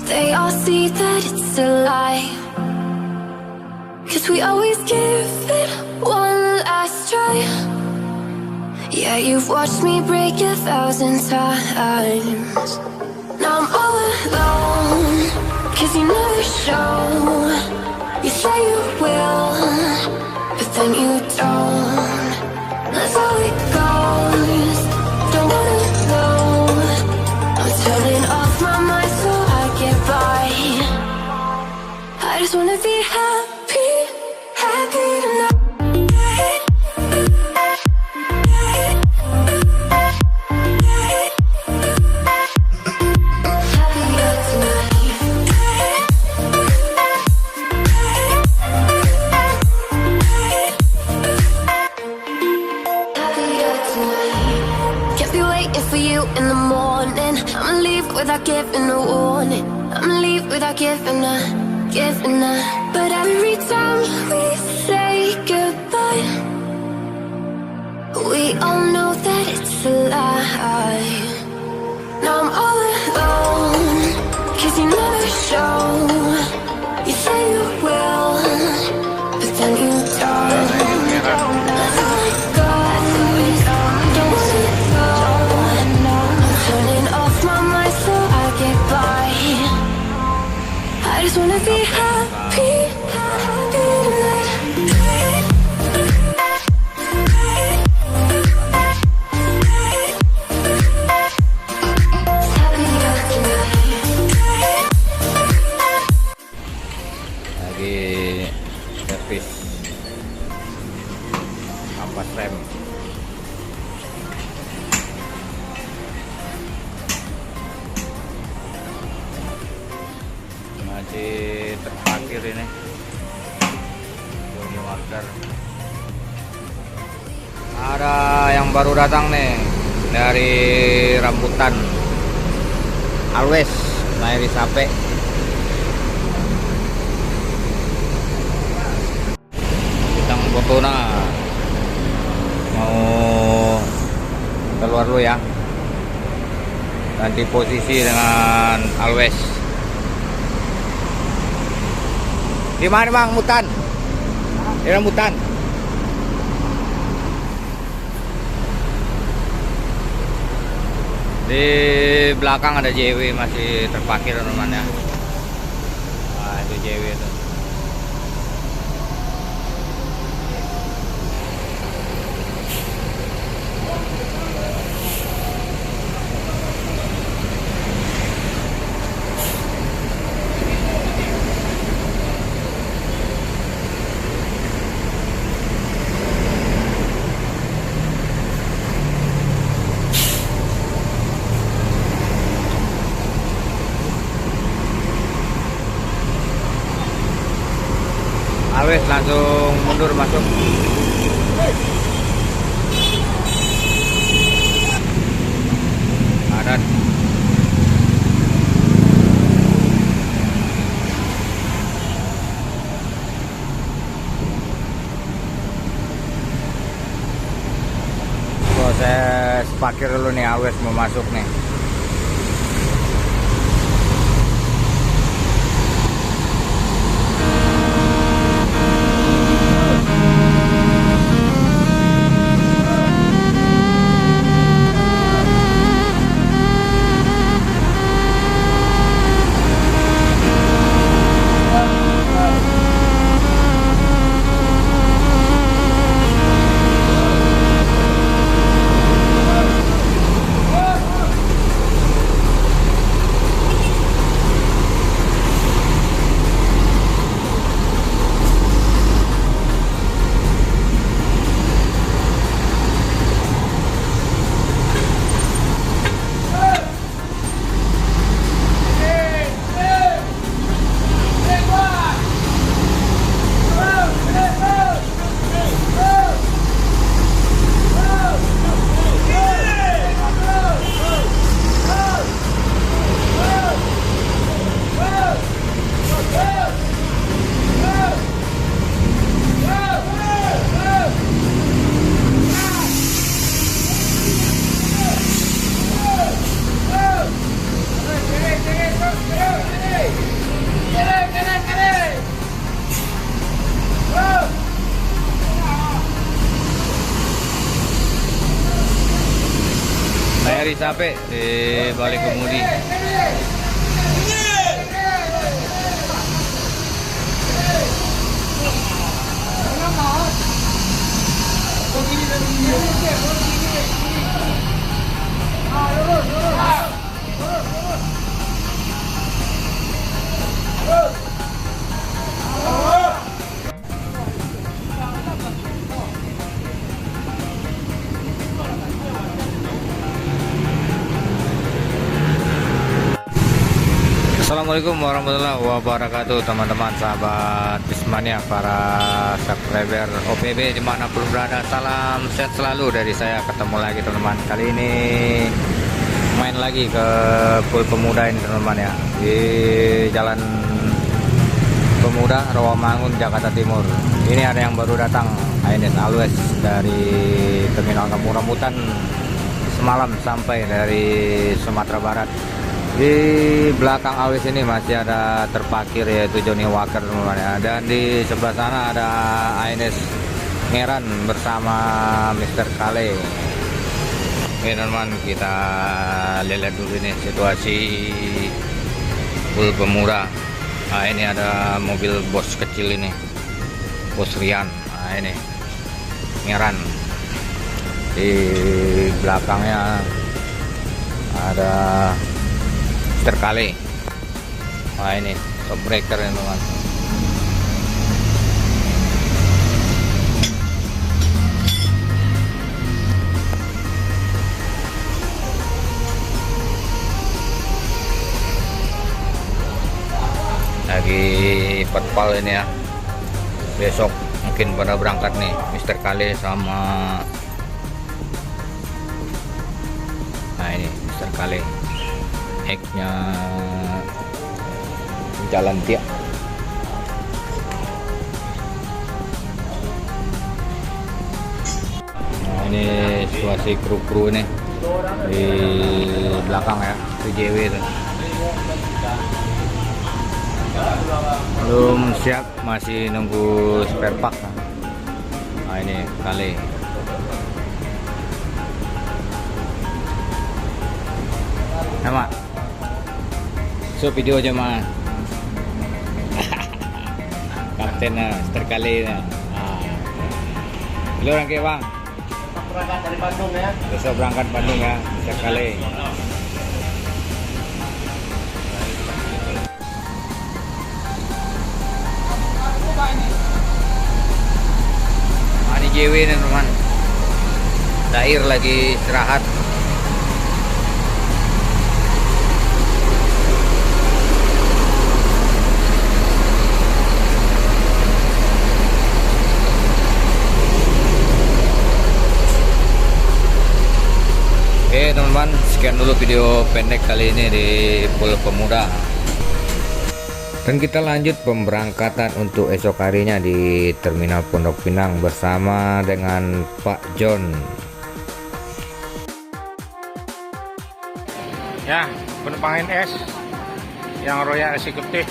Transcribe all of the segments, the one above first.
They all see that it's a lie, 'cause we always give it one last try. Yeah, you've watched me break 1,000 times. Now I'm all alone, 'cause you never show. You say you will, but then you don't. That's how it goes. Don't wanna know. I'm turning off my mind so I get by. I just wanna be happy, happy tonight. In the morning, I'ma leave without giving a warning. I'ma leave without giving a. But every time we say goodbye, we all know that it's a lie. Now I'm all alone, 'cause you never show. You say you will, but then you don't. That's how it goes. Don't wanna know. Turning off my mind so I get by. I just wanna be happy, happy tonight. Lagi servis ampas rem. Masih terparkir ini Johnny Walker. Ada yang baru datang nih dari rambutan Always Nairi Sape. Kita Botona mau keluar dulu ya, ganti posisi dengan Always. Di mana Bang Mutan? Di rambutan. Di belakang ada JW masih terparkir teman-teman ya. Nah, itu JW itu. Always langsung mundur masuk. Padat. Proses parkir dulu nih, Always mau masuk nih. sape di balik kemudi. Assalamualaikum warahmatullahi wabarakatuh, teman-teman sahabat Bismania, para subscriber OPB dimanapun berada. Salam sehat selalu dari saya. Ketemu lagi teman-teman, kali ini main lagi ke Pul Pemuda ini teman-teman ya, di Jalan Pemuda Rawamangun Jakarta Timur. Ini ada yang baru datang, ANS Always dari Terminal Kampung Rambutan semalam sampai dari Sumatera Barat. Di belakang Always ini masih ada terparkir yaitu Johnny Walker teman-teman ya. Dan di sebelah sana ada ANS Ngeran bersama Mr. Kale. Oke teman-teman, kita lihat dulu nih situasi Pul Pemuda. Nah ini ada mobil bos kecil ini, Bos Rian. Nah ini Ngeran. Di belakangnya ada terkali. Wah ini top breaker ini teman. Lagi petpal ini ya. Besok mungkin pada berangkat nih Mr. Kale sama, nah ini Mr. Kale. Hacknya jalan tiap. Nah ini situasi kru-kru nih di belakang ya, TJW itu belum siap, masih nunggu spare part. Nah ini Kale. Nama so video aja mah. Kapten Mr. Kale nah. Lu orang ke bang? Berangkat dari Bandung ya. Besok berangkat Bandung ya, Mr. Kale. Ini JW nih teman. Dair lagi istirahat. Oke teman-teman, sekian dulu video pendek kali ini di Pul Pemuda. Dan kita lanjut pemberangkatan untuk esok harinya di Terminal Pondok Pinang bersama dengan Pak John. Ya, penumpang NS yang Royal Executive,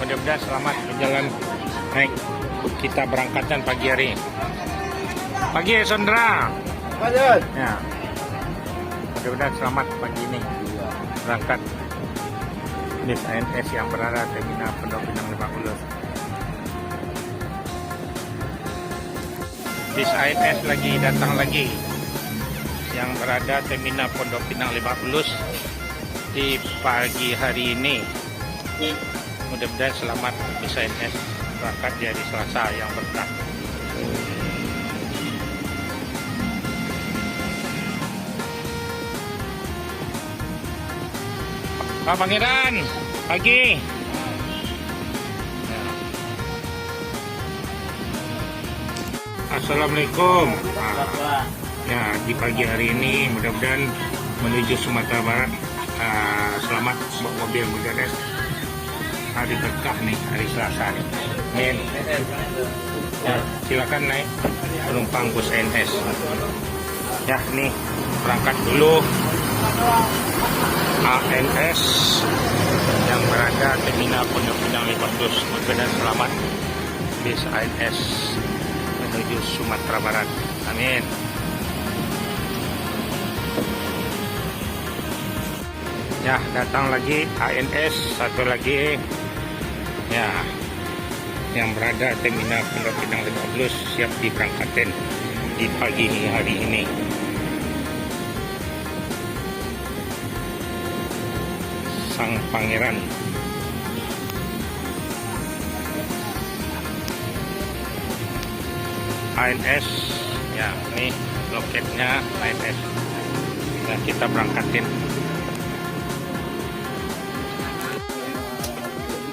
mudah-mudahan selamat berjalan naik. Kita berangkatkan pagi hari. Pagi Sondra. Lanjut. Ya. Mudah-mudahan selamat pagi ini berangkat bis ANS yang berada di Terminal Pondok Pinang Lebak Bulus. Bis ANS lagi datang lagi yang berada Terminal Pondok Pinang Lebak Bulus di pagi hari ini. Mudah-mudahan selamat bis ANS berangkat di hari Selasa yang berkah. Pak Pangeran, pagi. Assalamualaikum. Ya, di pagi hari ini mudah-mudahan menuju Sumatera Barat. Selamat bawa mobil Mercedes. Hari berkah nih, hari Selasa nih. Amin. Ya, silakan naik penumpang bus NS. Ya, nih berangkat dulu. ANS yang berada Terminal Pondok Pinang Lebak Bulus. Mudah-mudahan selamat bis ANS menuju Sumatera Barat. Amin. Ya, datang lagi ANS satu lagi. Ya, yang berada terminal Pondok Pinang 15 siap diberangkatkan di pagi hari ini. Sang Pangeran. ANS, ya ini loketnya ANS. Nah, kita berangkatin.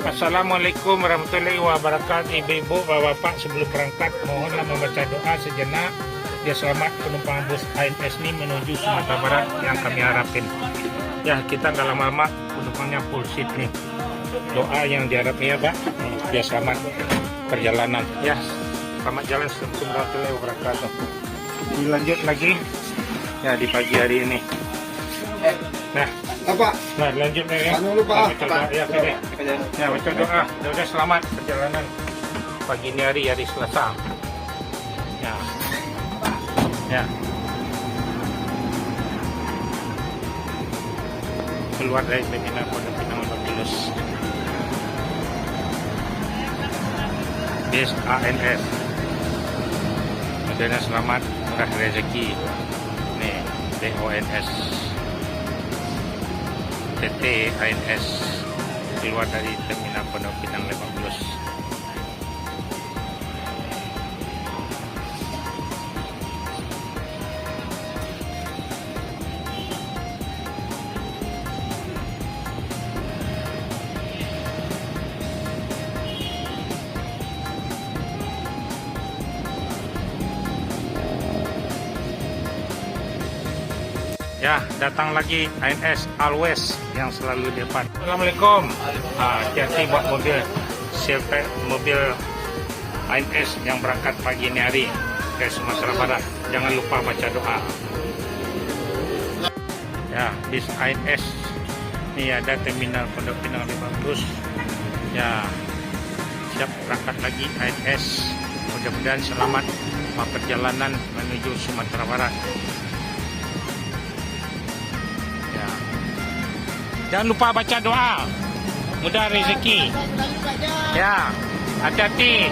Assalamualaikum warahmatullahi wabarakatuh. Ibu-ibu, bapak-bapak, sebelum berangkat mohonlah membaca doa sejenak biar selamat penumpang bus ANS ini menuju Sumatera Barat yang kami harapin. Ya, kita nggak lama-lama penumpangnya full seat nih. Doa yang diharapin ya Pak, biar selamat perjalanan. Ya, selamat jalan. Assalamualaikum warahmatullahi wabarakatuh. Dilanjut lagi ya di pagi hari ini. Nah, Apa? nah lanjut ya. Anu lupa. Ya, oke. Ya, baca doa. Udah selamat perjalanan pagi ini hari Selasa. Ya. Ya. Keluar dari terminal Pondok Pinang 15. Bis ANS. Mudah selamat, murah rezeki. Nih, BONS. PT ANS keluar dari terminal Pondok Pinang 15. Ya, datang lagi ANS Always yang selalu di depan. Assalamualaikum. Hati-hati buat mobil ANS yang berangkat pagi ini hari ke Sumatera Barat. Jangan lupa baca doa. Ya, bis ANS ini ada terminal Pondok Pinang 15. Ya, siap berangkat lagi ANS. Mudah-mudahan selamat perjalanan menuju Sumatera Barat. Jangan lupa baca doa, mudah rezeki. Ya, hati-hati.